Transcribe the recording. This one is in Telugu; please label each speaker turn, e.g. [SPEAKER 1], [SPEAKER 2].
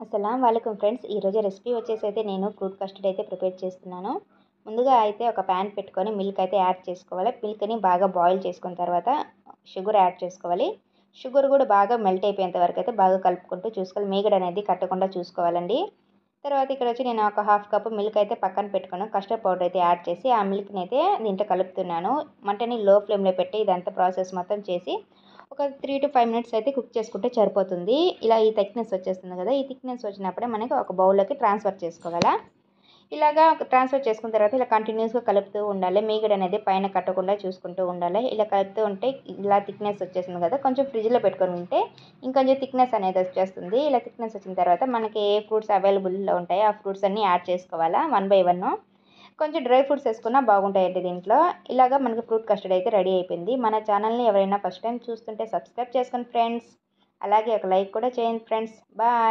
[SPEAKER 1] అస్సలం వాలేకుమ్ ఫ్రెండ్స్. ఈరోజు రెసిపీ వచ్చేసి నేను ఫ్రూట్ కస్టర్డ్ అయితే ప్రిపేర్ చేస్తున్నాను. ముందుగా అయితే ఒక ప్యాన్ పెట్టుకొని మిల్క్ అయితే యాడ్ చేసుకోవాలి. మిల్క్ని బాగా బాయిల్ చేసుకున్న తర్వాత షుగర్ యాడ్ చేసుకోవాలి. షుగర్ కూడా బాగా మెల్ట్ అయిపోయేంత వరకు అయితే బాగా కలుపుకుంటూ చూసుకోవాలి. మీగడ అనేది కట్టకుండా చూసుకోవాలండి. తర్వాత ఇక్కడ వచ్చి నేను ఒక హాఫ్ కప్ మిల్క్ అయితే పక్కన పెట్టుకుని కస్టర్డ్ పౌడర్ అయితే యాడ్ చేసి ఆ మిల్క్ని అయితే దీంట్లో కలుపుతున్నాను. మంటని లో ఫ్లేమ్లో పెట్టి ఇదంతా ప్రాసెస్ మొత్తం చేసి ఒక 3 to 5 మినిట్స్ అయితే కుక్ చేసుకుంటే సరిపోతుంది. ఇలా ఈ థిక్నెస్ వచ్చేస్తుంది కదా, ఈ థిక్నెస్ వచ్చినప్పుడే మనకి ఒక బౌల్లోకి ట్రాన్స్ఫర్ చేసుకోవాలా. ఇలాగా ట్రాన్స్ఫర్ చేసుకున్న తర్వాత ఇలా కంటిన్యూస్గా కలుపుతూ ఉండాలి. మీగడ అనేది పైన కట్టకుండా చూసుకుంటూ ఉండాలి. ఇలా కలుపుతూ ఉంటే ఇలా థిక్నెస్ వచ్చేసింది కదా, కొంచెం ఫ్రిడ్జ్లో పెట్టుకొని ఉంటే ఇంకొంచెం థిక్నెస్ అనేది వచ్చేస్తుంది. ఇలా థిక్నెస్ వచ్చిన తర్వాత మనకి ఏ ఫ్రూట్స్ అవైలబుల్లో ఉంటాయో ఆ ఫ్రూట్స్ అన్నీ యాడ్ చేసుకోవాలా 1 by 1. కొంచెం డ్రై ఫ్రూట్స్ వేసుకున్నా బాగుంటాయండి దీంట్లో. ఇలాగా మనకి ఫ్రూట్ కస్టర్డ్ అయితే రెడీ అయిపోయింది. మన ఛానల్ని ఎవరైనా ఫస్ట్ టైం చూస్తుంటే సబ్స్క్రైబ్ చేసుకోండి ఫ్రెండ్స్. అలాగే ఒక లైక్ కూడా చేయండి ఫ్రెండ్స్. బాయ్.